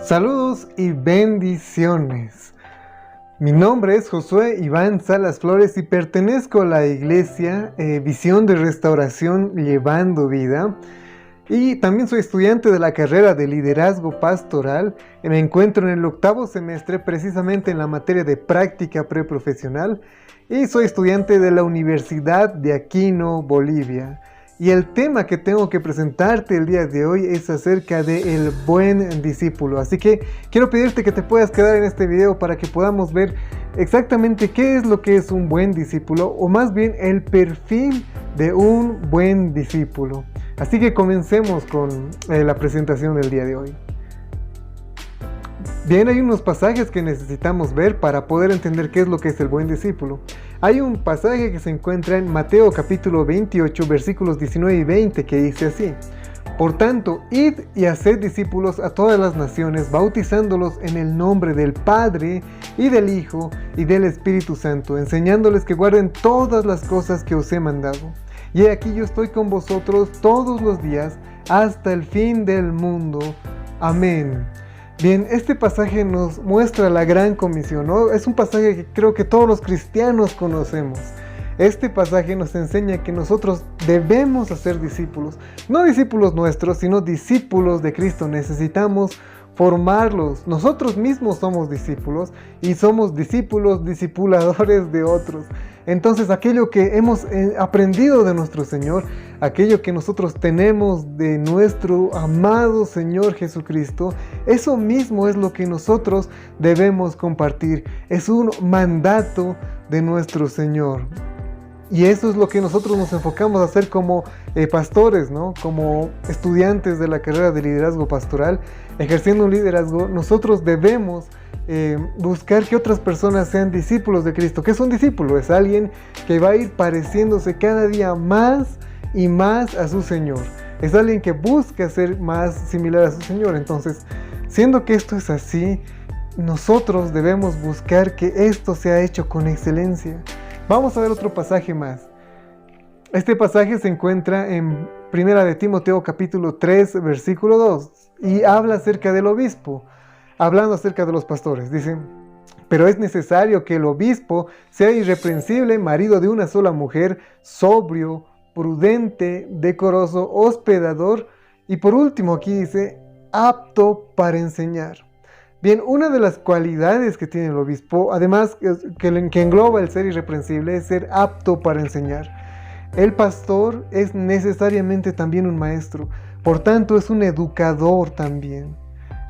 Saludos y bendiciones. Mi nombre es Josué Iván Salas Flores y pertenezco a la iglesia Visión de Restauración Llevando Vida. Y también soy estudiante de la carrera de liderazgo pastoral. Me encuentro en el 8º semestre, precisamente en la materia de práctica preprofesional. Y soy estudiante de la Universidad de Aquino, Bolivia. Y el tema que tengo que presentarte el día de hoy es acerca del buen discípulo. Así que quiero pedirte que te puedas quedar en este video para que podamos ver exactamente qué es lo que es un buen discípulo, o más bien el perfil de un buen discípulo. Así que comencemos con la presentación del día de hoy. Bien, hay unos pasajes que necesitamos ver para poder entender qué es lo que es el buen discípulo. Hay un pasaje que se encuentra en Mateo capítulo 28, versículos 19 y 20, que dice así: Por tanto, id y haced discípulos a todas las naciones, bautizándolos en el nombre del Padre, y del Hijo, y del Espíritu Santo, enseñándoles que guarden todas las cosas que os he mandado. Y aquí yo estoy con vosotros todos los días, hasta el fin del mundo. Amén. Bien, este pasaje nos muestra la gran comisión, ¿no? Es un pasaje que creo que todos los cristianos conocemos. Este pasaje nos enseña que nosotros debemos hacer discípulos, no discípulos nuestros, sino discípulos de Cristo. Necesitamos formarlos. Nosotros mismos somos discípulos y somos discípulos, discipuladores de otros. Entonces, aquello que hemos aprendido de nuestro Señor, aquello que nosotros tenemos de nuestro amado Señor Jesucristo, eso mismo es lo que nosotros debemos compartir. Es un mandato de nuestro Señor. Y eso es lo que nosotros nos enfocamos a hacer como pastores, ¿no? Como estudiantes de la carrera de liderazgo pastoral, ejerciendo un liderazgo. Nosotros debemos buscar que otras personas sean discípulos de Cristo. ¿Qué es un discípulo? Es alguien que va a ir pareciéndose cada día más y más a su Señor. Es alguien que busca ser más similar a su Señor. Entonces, siendo que esto es así, nosotros debemos buscar que esto sea hecho con excelencia. Vamos a ver otro pasaje más. Este pasaje se encuentra en 1 de Timoteo capítulo 3, versículo 2, y habla acerca del obispo, hablando acerca de los pastores. Dice: pero es necesario que el obispo sea irreprensible, marido de una sola mujer, sobrio, prudente, decoroso, hospedador, y por último aquí dice, apto para enseñar. Bien, una de las cualidades que tiene el obispo, además que engloba el ser irreprensible, es ser apto para enseñar. El pastor es necesariamente también un maestro, por tanto es un educador también.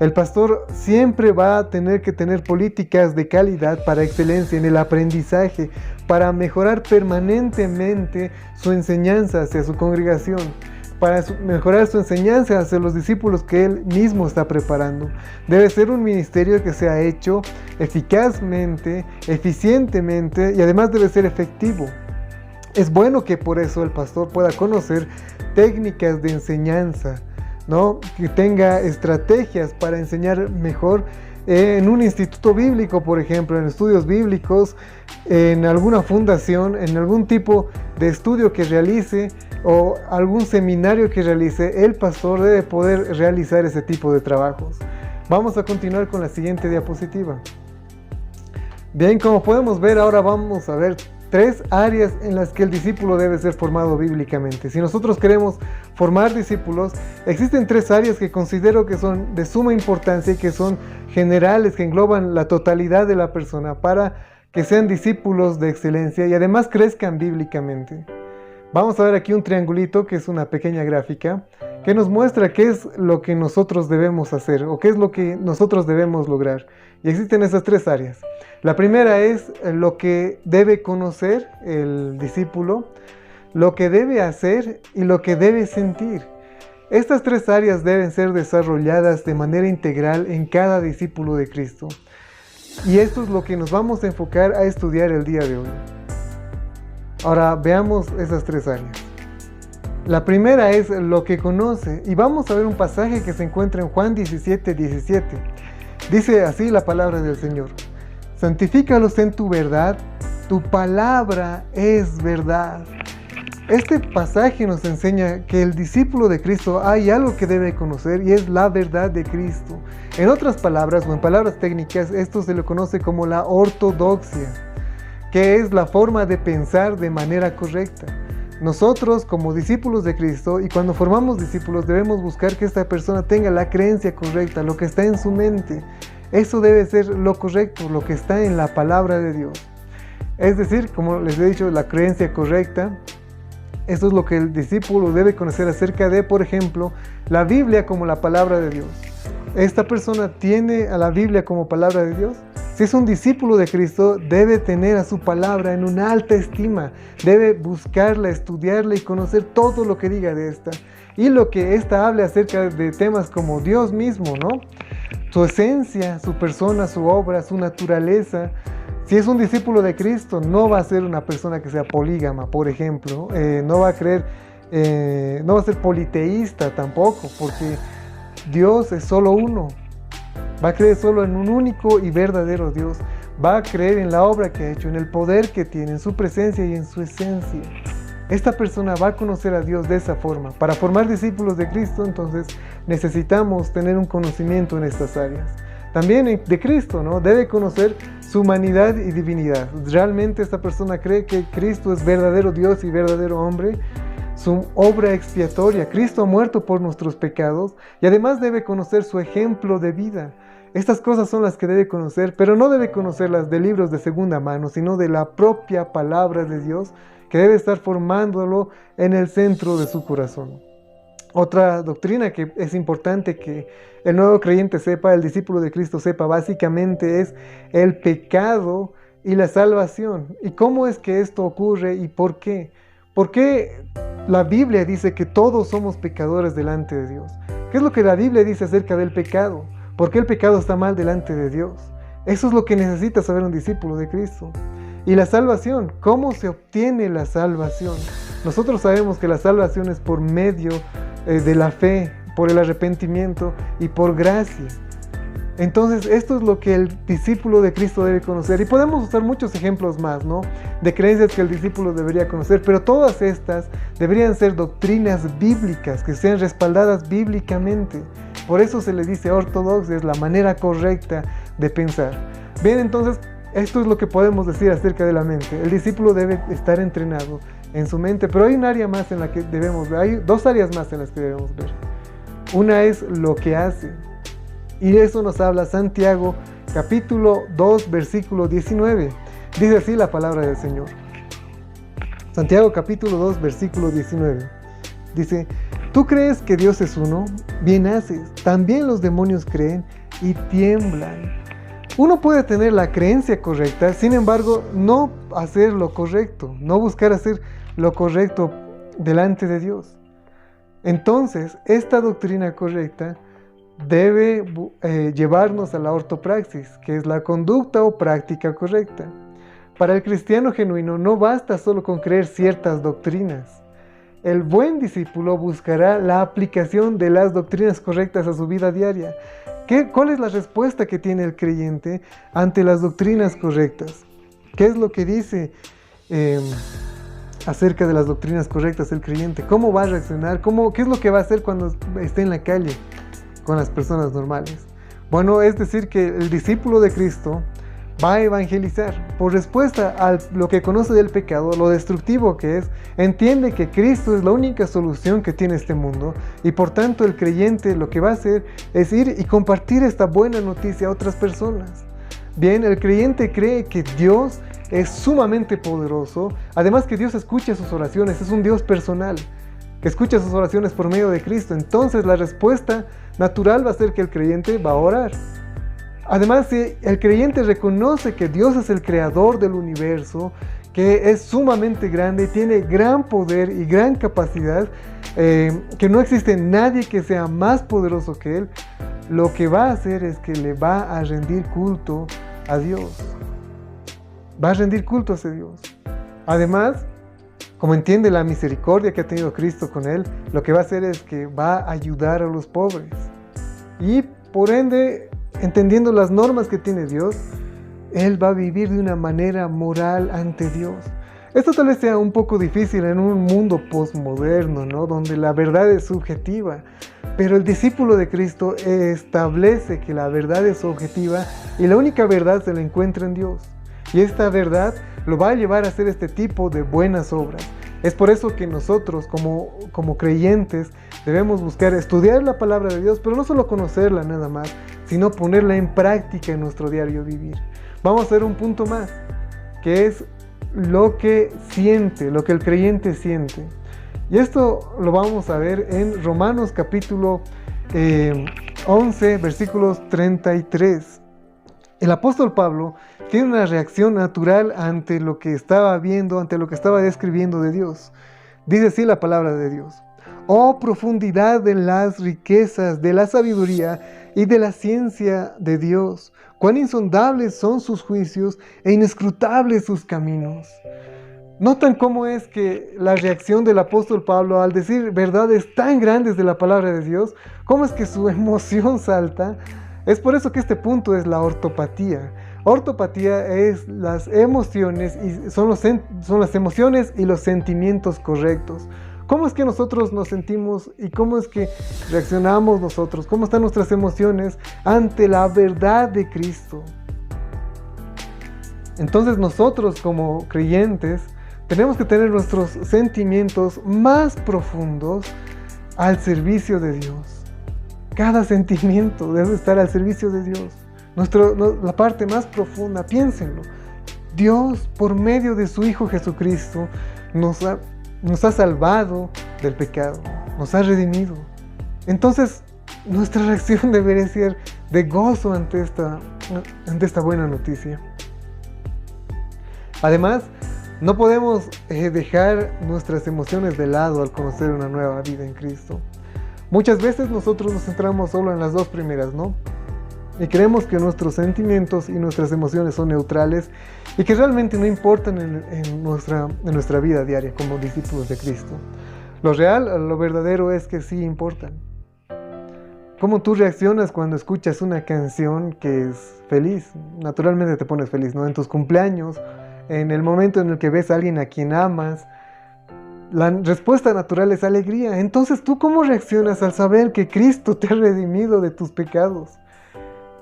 El pastor siempre va a tener que tener políticas de calidad para excelencia en el aprendizaje, para mejorar permanentemente su enseñanza hacia su congregación, para mejorar su enseñanza hacia los discípulos que él mismo está preparando. Debe ser un ministerio que sea hecho eficazmente, eficientemente, y además debe ser efectivo. Es bueno que por eso el pastor pueda conocer técnicas de enseñanza, ¿no? Que tenga estrategias para enseñar mejor en un instituto bíblico, por ejemplo, en estudios bíblicos, en alguna fundación, en algún tipo de estudio que realice o algún seminario que realice. El pastor debe poder realizar ese tipo de trabajos. Vamos a continuar con la siguiente diapositiva. Bien, como podemos ver, ahora vamos a ver 3 áreas en las que el discípulo debe ser formado bíblicamente. Si nosotros queremos formar discípulos, existen 3 áreas que considero que son de suma importancia y que son generales, que engloban la totalidad de la persona para que sean discípulos de excelencia y además crezcan bíblicamente. Vamos a ver aquí un triangulito, que es una pequeña gráfica, que nos muestra qué es lo que nosotros debemos hacer o qué es lo que nosotros debemos lograr. Y existen esas 3 áreas. La primera es lo que debe conocer el discípulo, lo que debe hacer y lo que debe sentir. Estas 3 áreas deben ser desarrolladas de manera integral en cada discípulo de Cristo. Y esto es lo que nos vamos a enfocar a estudiar el día de hoy. Ahora veamos esas 3 áreas. La primera es lo que conoce, y vamos a ver un pasaje que se encuentra en Juan 17:17. Dice así la palabra del Señor: santifícalos en tu verdad, tu palabra es verdad. Este pasaje nos enseña que el discípulo de Cristo hay algo que debe conocer y es la verdad de Cristo. En otras palabras, o en palabras técnicas, esto se le conoce como la ortodoxia, que es la forma de pensar de manera correcta. Nosotros, como discípulos de Cristo, y cuando formamos discípulos, debemos buscar que esta persona tenga la creencia correcta, lo que está en su mente. Eso debe ser lo correcto, lo que está en la palabra de Dios. Es decir, como les he dicho, la creencia correcta. Eso es lo que el discípulo debe conocer acerca de, por ejemplo, la Biblia como la palabra de Dios. ¿Esta persona tiene a la Biblia como palabra de Dios? Si es un discípulo de Cristo, debe tener a su palabra en una alta estima. Debe buscarla, estudiarla y conocer todo lo que diga de esta. Y lo que ésta hable acerca de temas como Dios mismo, ¿no? Su esencia, su persona, su obra, su naturaleza. Si es un discípulo de Cristo, no va a ser una persona que sea polígama, por ejemplo. No va a ser politeísta tampoco, porque Dios es solo uno. Va a creer solo en un único y verdadero Dios. Va a creer en la obra que ha hecho, en el poder que tiene, en su presencia y en su esencia. Esta persona va a conocer a Dios de esa forma. Para formar discípulos de Cristo, entonces, necesitamos tener un conocimiento en estas áreas. También de Cristo, ¿no? Debe conocer su humanidad y divinidad. ¿Realmente esta persona cree que Cristo es verdadero Dios y verdadero hombre? Su obra expiatoria. Cristo ha muerto por nuestros pecados y además debe conocer su ejemplo de vida. Estas cosas son las que debe conocer, pero no debe conocerlas de libros de segunda mano, sino de la propia palabra de Dios, que debe estar formándolo en el centro de su corazón. Otra doctrina que es importante que el nuevo creyente sepa, el discípulo de Cristo sepa, básicamente es el pecado y la salvación. ¿Y cómo es que esto ocurre y por qué? ¿Por qué la Biblia dice que todos somos pecadores delante de Dios? ¿Qué es lo que la Biblia dice acerca del pecado? ¿Por qué el pecado está mal delante de Dios? Eso es lo que necesita saber un discípulo de Cristo. Y la salvación, ¿cómo se obtiene la salvación? Nosotros sabemos que la salvación es por medio de la fe, por el arrepentimiento y por gracia. Entonces, esto es lo que el discípulo de Cristo debe conocer. Y podemos usar muchos ejemplos más, ¿no? De creencias que el discípulo debería conocer, pero todas estas deberían ser doctrinas bíblicas, que sean respaldadas bíblicamente. Por eso se le dice ortodoxia, es la manera correcta de pensar. Bien, entonces, esto es lo que podemos decir acerca de la mente. El discípulo debe estar entrenado en su mente, pero hay un área más en la que debemos ver, hay dos áreas más en las que debemos ver. Una es lo que hace, y de eso nos habla Santiago, capítulo 2, versículo 19. Dice así la palabra del Señor. Santiago, capítulo 2, versículo 19. Dice: ¿tú crees que Dios es uno? Bien haces. También los demonios creen y tiemblan. Uno puede tener la creencia correcta, sin embargo, no hacer lo correcto, no buscar hacer lo correcto delante de Dios. Entonces, esta doctrina correcta debe llevarnos a la ortopraxis, que es la conducta o práctica correcta. Para el cristiano genuino no basta solo con creer ciertas doctrinas. El buen discípulo buscará la aplicación de las doctrinas correctas a su vida diaria. ¿Cuál es la respuesta que tiene el creyente ante las doctrinas correctas? ¿Qué es lo que dice acerca de las doctrinas correctas el creyente? ¿Cómo va a reaccionar? ¿Qué es lo que va a hacer cuando esté en la calle con las personas normales? Bueno, es decir, que el discípulo de Cristo va a evangelizar. Por respuesta a lo que conoce del pecado, lo destructivo que es, entiende que Cristo es la única solución que tiene este mundo y por tanto el creyente lo que va a hacer es ir y compartir esta buena noticia a otras personas. Bien, el creyente cree que Dios es sumamente poderoso, además que Dios escucha sus oraciones, es un Dios personal que escucha sus oraciones por medio de Cristo. Entonces la respuesta natural va a ser que el creyente va a orar. Además, si el creyente reconoce que Dios es el creador del universo, que es sumamente grande, tiene gran poder y gran capacidad, que no existe nadie que sea más poderoso que Él, lo que va a hacer es que le va a rendir culto a Dios. Va a rendir culto a ese Dios. Además, como entiende la misericordia que ha tenido Cristo con él, lo que va a hacer es que va a ayudar a los pobres. Y por ende, entendiendo las normas que tiene Dios, él va a vivir de una manera moral ante Dios. Esto tal vez sea un poco difícil en un mundo postmoderno, ¿no? Donde la verdad es subjetiva, pero el discípulo de Cristo establece que la verdad es objetiva y la única verdad se la encuentra en Dios. Y esta verdad lo va a llevar a hacer este tipo de buenas obras. Es por eso que nosotros como creyentes debemos buscar estudiar la palabra de Dios, pero no solo conocerla nada más, sino ponerla en práctica en nuestro diario vivir. Vamos a hacer un punto más, que es lo que siente, lo que el creyente siente. Y esto lo vamos a ver en Romanos capítulo 11, versículos 33. El apóstol Pablo tiene una reacción natural ante lo que estaba viendo, ante lo que estaba describiendo de Dios. Dice así la palabra de Dios: oh profundidad de las riquezas, de la sabiduría y de la ciencia de Dios, cuán insondables son sus juicios e inescrutables sus caminos. ¿Notan cómo es que la reacción del apóstol Pablo al decir verdades tan grandes de la palabra de Dios, cómo es que su emoción salta? Es por eso que este punto es la ortopatía. Ortopatía es las emociones y son las emociones y los sentimientos correctos. ¿Cómo es que nosotros nos sentimos y cómo es que reaccionamos nosotros? ¿Cómo están nuestras emociones ante la verdad de Cristo? Entonces nosotros como creyentes tenemos que tener nuestros sentimientos más profundos al servicio de Dios. Cada sentimiento debe estar al servicio de Dios. La parte más profunda, piénsenlo. Dios, por medio de su Hijo Jesucristo, nos ha salvado del pecado, nos ha redimido. Entonces, nuestra reacción debería ser de gozo ante esta buena noticia. Además, no podemos dejar nuestras emociones de lado al conocer una nueva vida en Cristo. Muchas veces nosotros nos centramos solo en las dos primeras, ¿no? Y creemos que nuestros sentimientos y nuestras emociones son neutrales y que realmente no importan en nuestra vida diaria como discípulos de Cristo. Lo real, lo verdadero es que sí importan. ¿Cómo tú reaccionas cuando escuchas una canción que es feliz? Naturalmente te pones feliz, ¿no? En tus cumpleaños, en el momento en el que ves a alguien a quien amas, la respuesta natural es alegría. Entonces, ¿tú cómo reaccionas al saber que Cristo te ha redimido de tus pecados?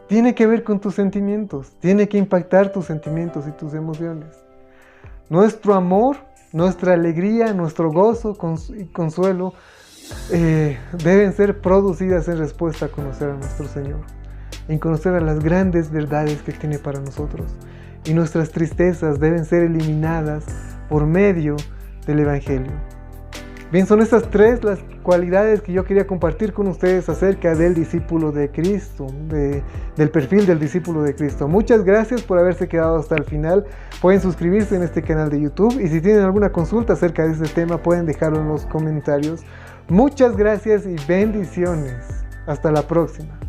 Tiene que ver con tus sentimientos, tiene que impactar tus sentimientos y tus emociones. Nuestro amor, nuestra alegría, nuestro gozo y consuelo deben ser producidas en respuesta a conocer a nuestro Señor, en conocer a las grandes verdades que tiene para nosotros. Y nuestras tristezas deben ser eliminadas por medio del Evangelio. Bien, son estas tres las cualidades que yo quería compartir con ustedes acerca del discípulo de Cristo, del perfil del discípulo de Cristo. Muchas gracias por haberse quedado hasta el final. Pueden suscribirse en este canal de YouTube y si tienen alguna consulta acerca de este tema pueden dejarlo en los comentarios. Muchas gracias y bendiciones. Hasta la próxima.